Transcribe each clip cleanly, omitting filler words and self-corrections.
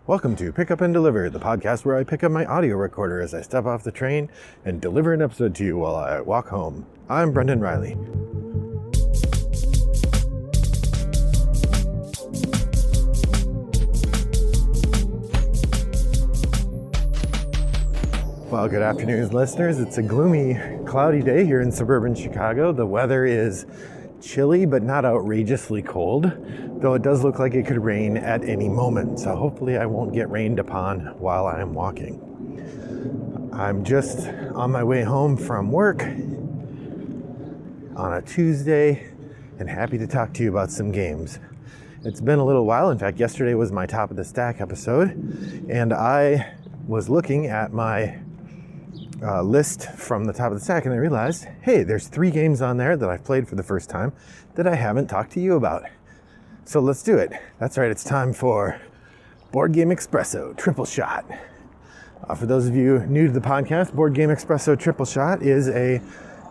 Welcome to Pick Up and Deliver, the podcast where I pick up my audio recorder as I step off the train and deliver an episode to you while I walk home. I'm Brendan Riley. Well, good afternoon, listeners. It's a gloomy, cloudy day here in suburban Chicago. The weather is chilly, but not outrageously cold, though it does look like it could rain at any moment. So hopefully I won't get rained upon while I'm walking. I'm just on my way home from work on a Tuesday and happy to talk to you about some games. It's been a little while. In fact, yesterday was my Top of the Stack episode, and I was looking at my list from the Top of the Stack, and I realized, hey, there's 3 games on there that I've played for the first time that I haven't talked to you about. So let's do it. That's right, it's time for Board Game Espresso Triple Shot. For those of you new to the podcast, Board Game Espresso Triple Shot is a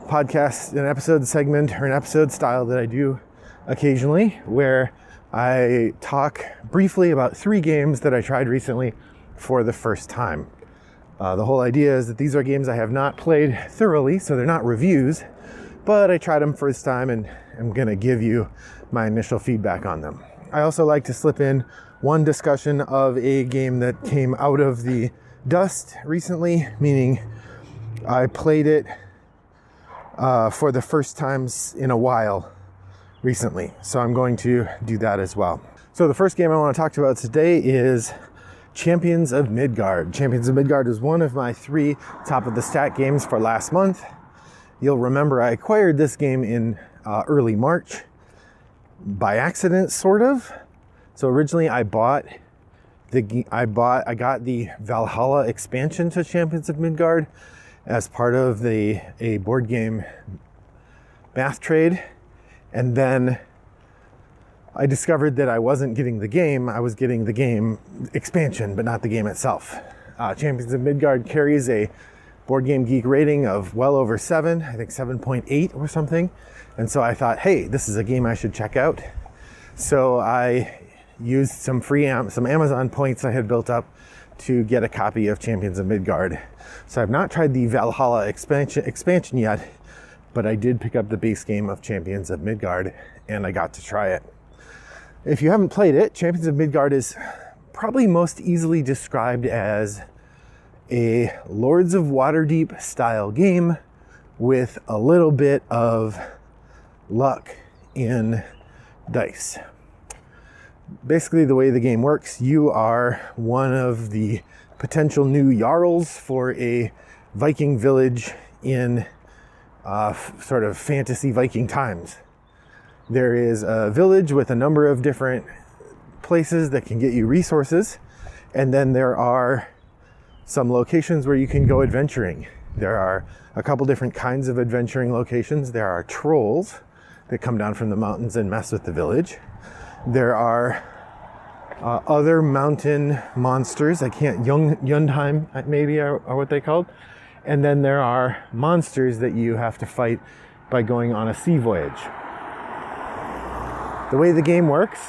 podcast, an episode segment, or an episode style that I do occasionally, where I talk briefly about 3 games that I tried recently for the first time. The whole idea is that these are games I have not played thoroughly, so they're not reviews, but I tried them first time and I'm going to give you my initial feedback on them. I also like to slip in one discussion of a game that came out of the dust recently, meaning I played it for the first times in a while recently. So I'm going to do that as well. So the first game I want to talk about today is Champions of Midgard. Champions of Midgard is one of my 3 Top of the Stack games for last month. You'll remember I acquired this game in early March by accident, sort of. So originally I got the Valhalla expansion to Champions of Midgard as part of a board game math trade, and then I discovered that I wasn't getting the game, I was getting the game expansion, but not the game itself. Champions of Midgard carries a Board Game Geek rating of well over 7, I think 7.8 or something. And so I thought, hey, this is a game I should check out. So I used some Amazon points I had built up to get a copy of Champions of Midgard. So I've not tried the Valhalla expansion yet, but I did pick up the base game of Champions of Midgard and I got to try it. If you haven't played it, Champions of Midgard is probably most easily described as a Lords of Waterdeep style game with a little bit of luck in dice. Basically, the way the game works, you are one of the potential new Jarls for a Viking village in sort of fantasy Viking times. There is a village with a number of different places that can get you resources, and then there are some locations where you can go adventuring. There are a couple different kinds of adventuring locations. There are trolls that come down from the mountains and mess with the village. There are other mountain monsters, Yundheim maybe are what they called. And then there are monsters that you have to fight by going on a sea voyage. The way the game works,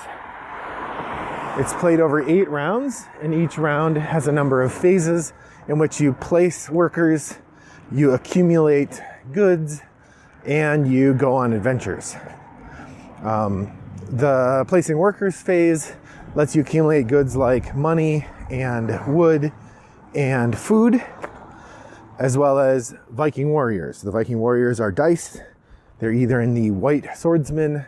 it's played over 8 rounds, and each round has a number of phases in which you place workers, you accumulate goods, and you go on adventures. The placing workers phase lets you accumulate goods like money and wood and food, as well as Viking warriors. The Viking warriors are dice. They're either in the white swordsman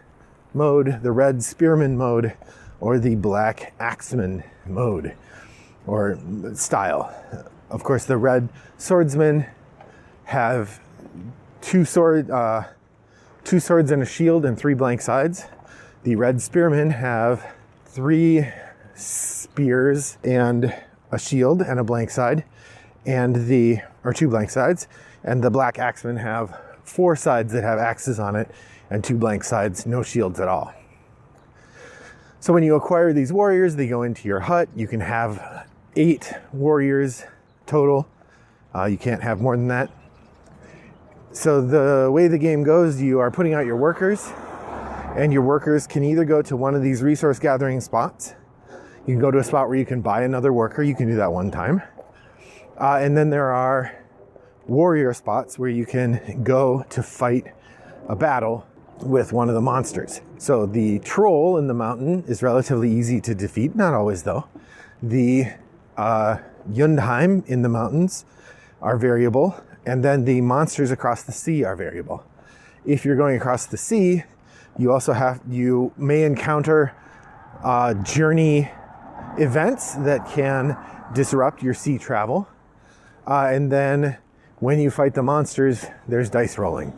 mode, the red spearman mode, or the black axeman mode or style. Of course, the red swordsmen have 2 swords and a shield and 3 blank sides. The red spearmen have 3 spears and a shield and a blank side, or 2 blank sides, and the black axemen have 4 sides that have axes on it and 2 blank sides, no shields at all. So when you acquire these warriors, they go into your hut. You can have 8 warriors total. You can't have more than that. So the way the game goes, you are putting out your workers, and your workers can either go to one of these resource gathering spots. You can go to a spot where you can buy another worker. You can do that one time. And then there are warrior spots where you can go to fight a battle with one of the monsters. So the troll in the mountain is relatively easy to defeat, not always though. The Yundheim in the mountains are variable, and then the monsters across the sea are variable. If you're going across the sea, you may encounter journey events that can disrupt your sea travel. And then when you fight the monsters, there's dice rolling.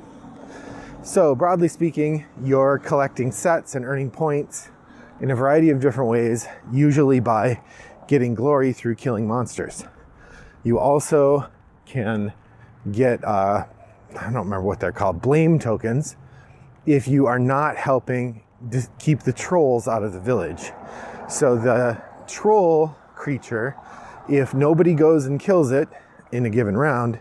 So broadly speaking, you're collecting sets and earning points in a variety of different ways, usually by getting glory through killing monsters. You also can get, I don't remember what they're called, blame tokens, if you are not helping keep the trolls out of the village. So the troll creature, if nobody goes and kills it in a given round,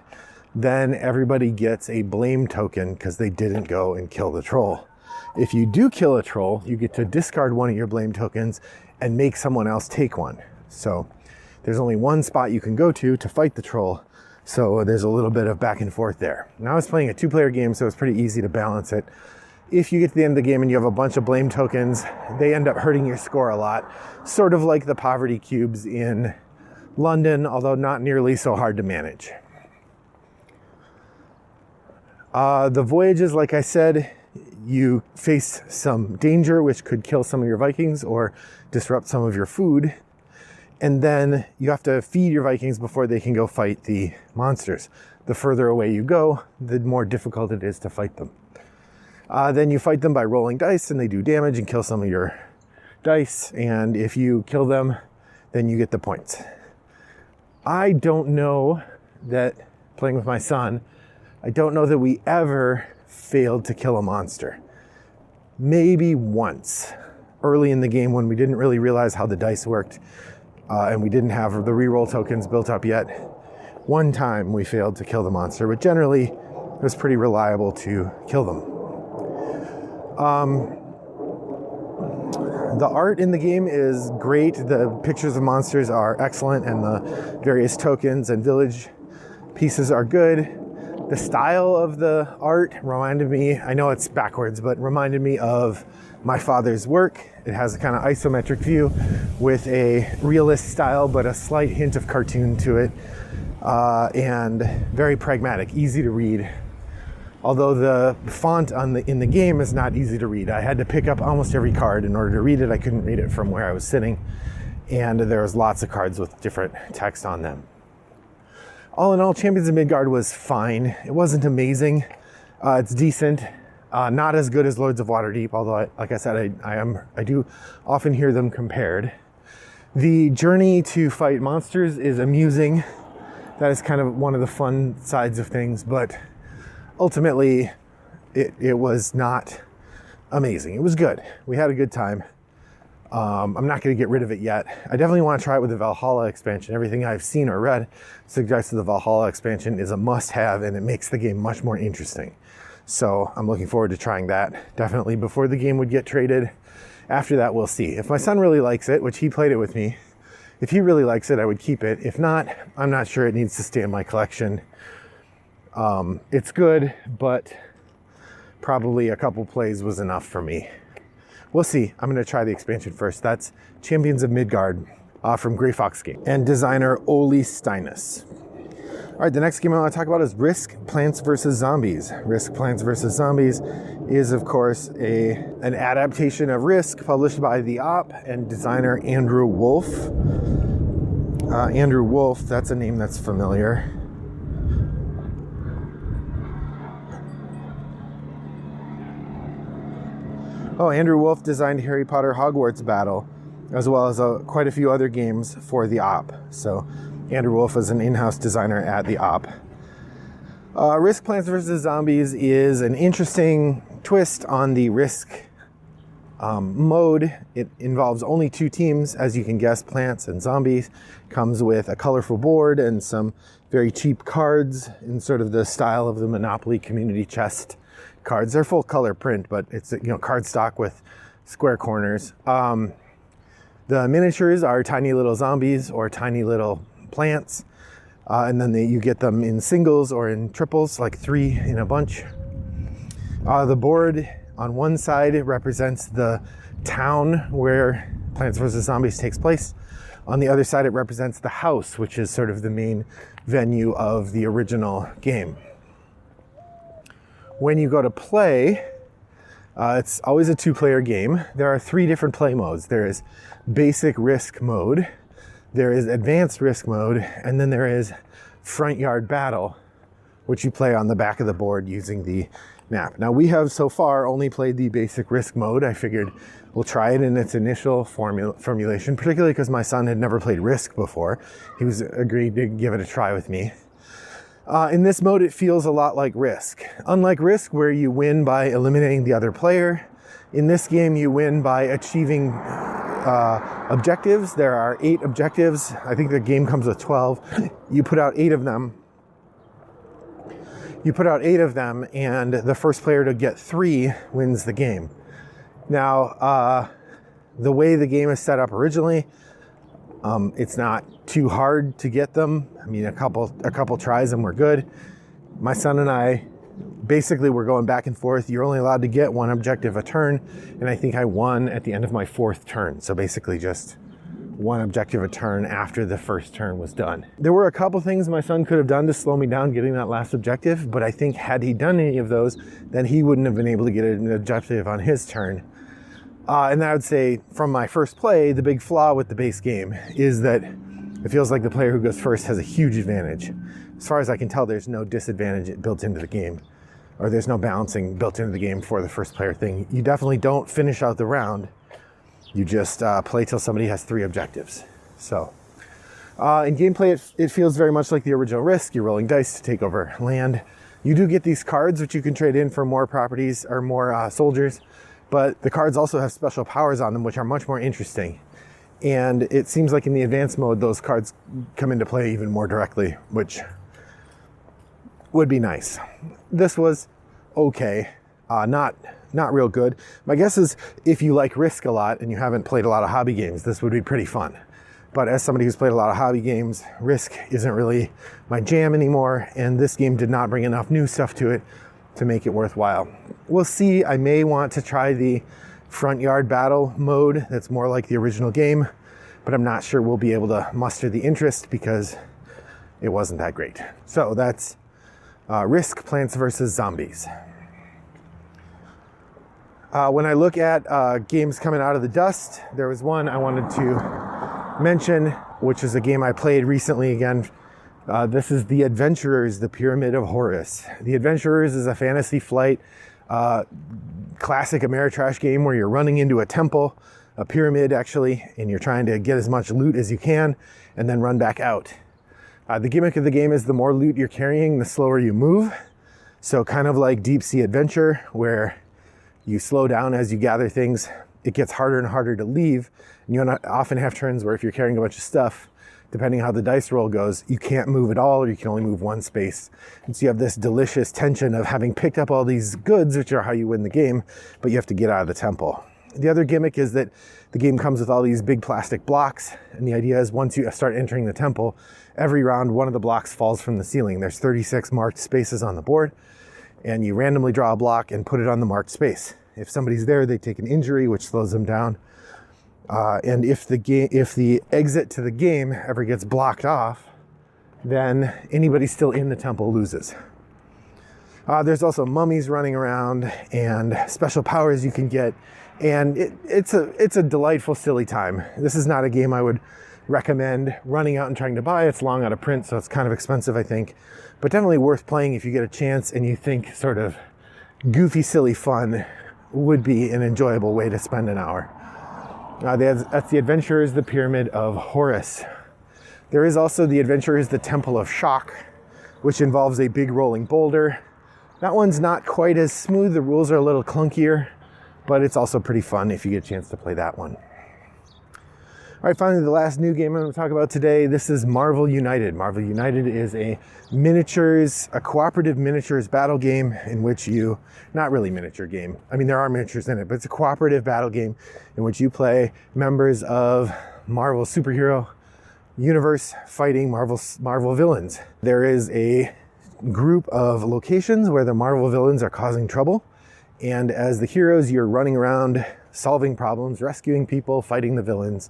then everybody gets a blame token because they didn't go and kill the troll. If you do kill a troll, you get to discard one of your blame tokens and make someone else take one. So there's only one spot you can go to fight the troll. So there's a little bit of back and forth there. Now I was playing a 2-player game, so it's pretty easy to balance it. If you get to the end of the game and you have a bunch of blame tokens, they end up hurting your score a lot. Sort of like the poverty cubes in London, although not nearly so hard to manage. The voyages, like I said, you face some danger, which could kill some of your Vikings or disrupt some of your food. And then you have to feed your Vikings before they can go fight the monsters. The further away you go, the more difficult it is to fight them. Then you fight them by rolling dice, and they do damage and kill some of your dice. And if you kill them, then you get the points. I don't know that, playing with my son, I don't know that we ever failed to kill a monster. Maybe once, early in the game when we didn't really realize how the dice worked, and we didn't have the reroll tokens built up yet. One time we failed to kill the monster, but generally it was pretty reliable to kill them. The art in the game is great. The pictures of monsters are excellent, and the various tokens and village pieces are good. The style of the art reminded me, I know it's backwards, but reminded me of my father's work. It has a kind of isometric view with a realist style, but a slight hint of cartoon to it, and very pragmatic, easy to read. Although the font in the game is not easy to read. I had to pick up almost every card in order to read it. I couldn't read it from where I was sitting, and there was lots of cards with different text on them. All in all, Champions of Midgard was fine. It wasn't amazing. It's decent. Not as good as Lords of Waterdeep, although, like I said, I do often hear them compared. The journey to fight monsters is amusing. That is kind of one of the fun sides of things, but ultimately, it was not amazing. It was good. We had a good time. I'm not going to get rid of it yet. I definitely want to try it with the Valhalla expansion. Everything I've seen or read suggests that the Valhalla expansion is a must-have, and it makes the game much more interesting. So I'm looking forward to trying that. Definitely before the game would get traded. After that, we'll see. If my son really likes it, which he played it with me, if he really likes it, I would keep it. If not, I'm not sure it needs to stay in my collection. It's good, but probably a couple plays was enough for me. We'll see. I'm going to try the expansion first. That's Champions of Midgard from Grey Fox Game and designer Oli Steinus. All right, the next game I want to talk about is Risk Plants vs. Zombies. Risk Plants vs. Zombies is, of course, an adaptation of Risk published by The Op and designer Andrew Wolf. Andrew Wolf, that's a name that's familiar. Oh, Andrew Wolf designed Harry Potter Hogwarts Battle, as well as quite a few other games for The Op. So Andrew Wolf is an in-house designer at The Op. Risk Plants vs. Zombies is an interesting twist on the Risk mode. It involves only 2 teams, as you can guess, plants and zombies. Comes with a colorful board and some very cheap cards in sort of the style of the Monopoly Community Chest cards. They're full color print, but it's cardstock with square corners. The miniatures are tiny little zombies or tiny little plants, and then you get them in singles or in triples, like 3 in a bunch. The board on one side represents the town where Plants vs. Zombies takes place. On the other side, it represents the house, which is sort of the main venue of the original game. When you go to play, it's always a 2-player game. There are 3 different play modes. There is basic risk mode, there is advanced risk mode, and then there is front yard battle, which you play on the back of the board using the map. Now, we have so far only played the basic risk mode. I figured we'll try it in its initial formulation, particularly because my son had never played Risk before. He was agreed to give it a try with me. In this mode, it feels a lot like Risk. Unlike Risk, where you win by eliminating the other player, in this game you win by achieving objectives. There are 8 objectives. I think the game comes with 12. You put out 8 of them. And the first player to get 3 wins the game. Now, the way the game is set up originally, it's not too hard to get them. I mean, a couple tries and we're good. My son and I basically were going back and forth. You're only allowed to get 1 objective a turn, and I think I won at the end of my 4th turn. So basically just 1 objective a turn after the first turn was done. There were a couple things my son could have done to slow me down getting that last objective, but I think had he done any of those, then he wouldn't have been able to get an objective on his turn. And I would say from my first play, the big flaw with the base game is that it feels like the player who goes first has a huge advantage. As far as I can tell, there's no disadvantage built into the game, or there's no balancing built into the game for the first player thing. You definitely don't finish out the round. You just play till somebody has 3 objectives. So in gameplay, it feels very much like the original Risk. You're rolling dice to take over land. You do get these cards, which you can trade in for more properties or more soldiers, but the cards also have special powers on them, which are much more interesting. And it seems like in the advanced mode, those cards come into play even more directly, which would be nice. This was okay, not real good. My guess is if you like Risk a lot and you haven't played a lot of hobby games, this would be pretty fun. But as somebody who's played a lot of hobby games, Risk isn't really my jam anymore, and this game did not bring enough new stuff to it to make it worthwhile. We'll see. I may want to try the front yard battle mode that's more like the original game, but I'm not sure we'll be able to muster the interest because it wasn't that great. So that's Risk, Plants vs. Zombies. When I look at games coming out of the dust, there was one I wanted to mention, which is a game I played recently again. This is The Adventurers, the Pyramid of Horus. The Adventurers is a fantasy flight, classic Ameritrash game where you're running into a temple, a pyramid actually, and you're trying to get as much loot as you can and then run back out. The gimmick of the game is the more loot you're carrying, the slower you move. So kind of like Deep Sea Adventure, where you slow down as you gather things. It gets harder and harder to leave. And you often have turns where if you're carrying a bunch of stuff, depending how the dice roll goes, you can't move at all, or you can only move 1 space. And so you have this delicious tension of having picked up all these goods, which are how you win the game, but you have to get out of the temple. The other gimmick is that the game comes with all these big plastic blocks, and the idea is once you start entering the temple, every round one of the blocks falls from the ceiling. There's 36 marked spaces on the board, and you randomly draw a block and put it on the marked space. If somebody's there, they take an injury, which slows them down. And if the exit to the game ever gets blocked off, then anybody still in the temple loses. There's also mummies running around and special powers you can get, and it's a delightful, silly time. This is not a game I would recommend running out and trying to buy. It's long out of print, so it's kind of expensive, I think, but definitely worth playing if you get a chance and you think sort of goofy, silly fun would be an enjoyable way to spend an hour. That's The Adventurers, the Pyramid of Horus. There is also The Adventurers, the Temple of Shock, which involves a big rolling boulder. That one's not quite as smooth. The rules are a little clunkier, but it's also pretty fun if you get a chance to play that one. All right, finally, the last new game I'm going to talk about today. This is Marvel United. Marvel United is a cooperative miniatures battle game in which you, not really miniature game. I mean, there are miniatures in it, but it's a cooperative battle game in which you play members of Marvel superhero universe fighting Marvel villains. There is a group of locations where the Marvel villains are causing trouble. And as the heroes, you're running around solving problems, rescuing people, fighting the villains,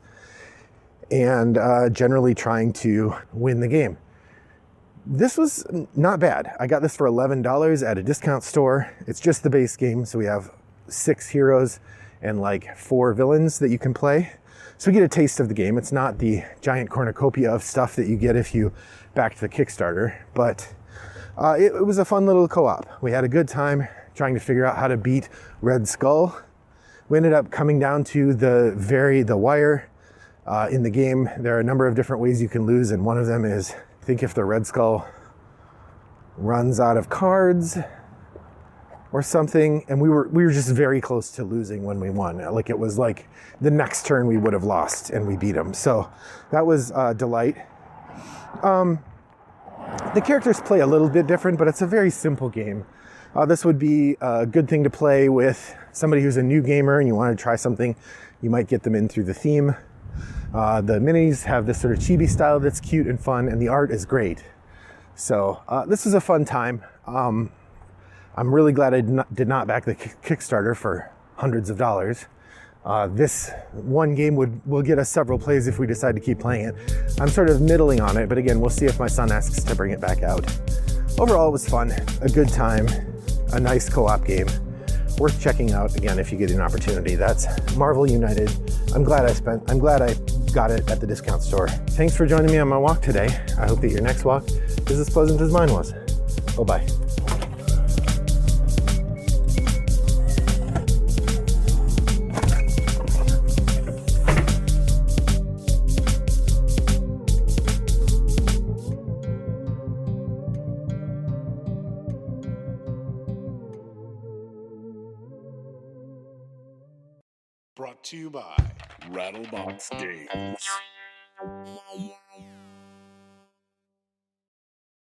and generally trying to win the game. This was not bad. I got this for $11 at a discount store. It's just the base game, so we have 6 heroes and like 4 villains that you can play. So we get a taste of the game. It's not the giant cornucopia of stuff that you get if you back the Kickstarter, but it was a fun little co-op. We had a good time trying to figure out how to beat Red Skull. We ended up coming down to the wire. In the game, there are a number of different ways you can lose, and one of them is, I think if the Red Skull runs out of cards or something, and we were just very close to losing when we won. Like it was like the next turn we would have lost, and we beat him. So that was a delight. The characters play a little bit different, but it's a very simple game. This would be a good thing to play with somebody who's a new gamer and you want to try something. You might get them in through the theme. The minis have this sort of chibi style that's cute and fun, and the art is great. So this was a fun time. I'm really glad I did not back the Kickstarter for hundreds of dollars. This one game will get us several plays if we decide to keep playing it. I'm sort of middling on it, but again, we'll see if my son asks to bring it back out. Overall, it was fun, a good time, a nice co-op game. Worth checking out again if you get an opportunity. That's Marvel United. I'm glad I got it at the discount store. Thanks for joining me on my walk today. I hope that your next walk is as pleasant as mine was. Bye-bye. Brought to you by Rattlebox Games.